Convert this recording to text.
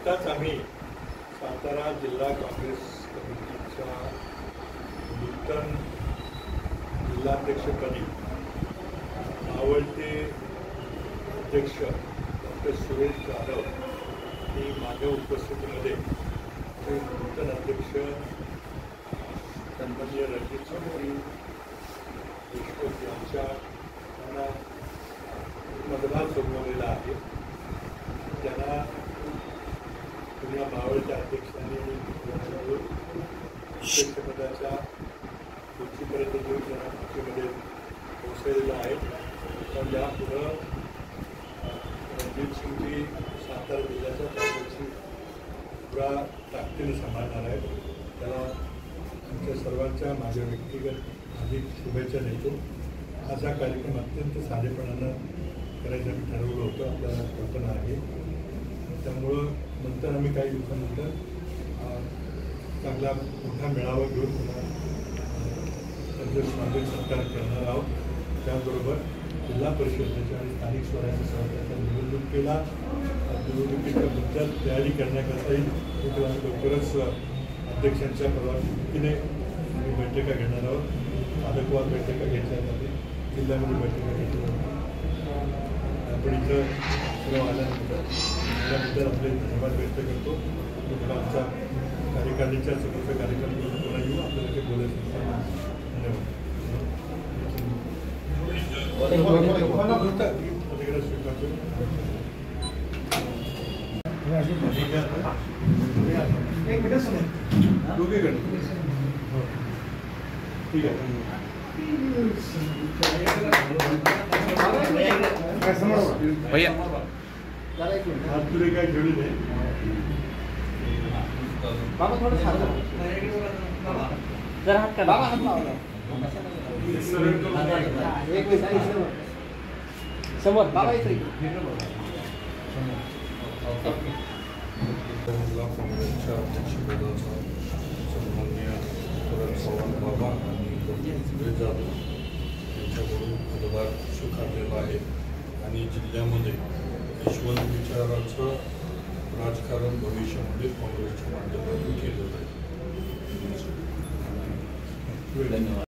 नुकताच आम्ही सातारा जिल्हा काँग्रेस कमिटीच्या नूतन जिल्हाध्यक्षपदी आवडते अध्यक्ष डॉक्टर सुरेश जाधव ही माझ्या उपस्थितीमध्ये ते नूतन अध्यक्ष सन्माननीय रणजित देशमुख यांना पदभार सोपवलेला आहे। त्यांना पुन्हा मावळत्या अध्यक्षांनी अध्यक्षपदाच्या खुर्चीपर्यंत घेऊन त्यांना खुर्चीमध्ये पोहोचलेलं आहे। पण यापुढं रणजित सिंगजी सातारा जिल्ह्याच्या काँग्रेसची पुरा ताकदीने सांभाळणार आहेत। त्याला आमच्या सर्वांच्या माझ्या व्यक्तिगत अधिक शुभेच्छा देतो। आज हा कार्यक्रम अत्यंत साधेपणानं करायचं आम्ही ठरवलं होतं, आपल्याला कल्पना आहे। त्यामुळं नंतर आम्ही काही दिवसानंतर चांगला मोठा मेळावा घेऊन पुन्हा त्यांचं स्वागत सत्कार करणार आहोत। त्याचबरोबर जिल्हा परिषदेच्या आणि स्थानिक स्वराज्य संस्थांच्या निवडणुकीच्या तयारी करण्याकरताही लवकरच अध्यक्षांच्या परवानगीने आम्ही बैठका घेणार आहोत। पालकवार बैठका घेतल्या जातील, जिल्ह्यामध्ये बैठका घेतल्या जातील। आपण इथं सर्व आल्यानंतर त्याबद्दल आपले धन्यवाद व्यक्त करतो। तुम्हाला आमचा कार्यकारिणीच्या समोरचा कार्यक्रम पुन्हा येऊ, आपल्याला काही बोलायचं ठीक आहे। भैया हात तुले काय ठेवले नाही बाबा, थोडं जरा हात करा बाबा, हात लावला एक मिनिट समोर बाबा इथे जिल्हा काँग्रेसच्या अध्यक्षपदाचा सन्माननीय चव्हाण बाबा आणि सुरेश जाधव यांच्याकडून पदभार स्वीकारलेला आहे आणि जिल्ह्यामध्ये यशवंत विचाराचं राजकारण भविष्यामध्ये काँग्रेसच्या माध्यमातून केलं जाईल। धन्यवाद।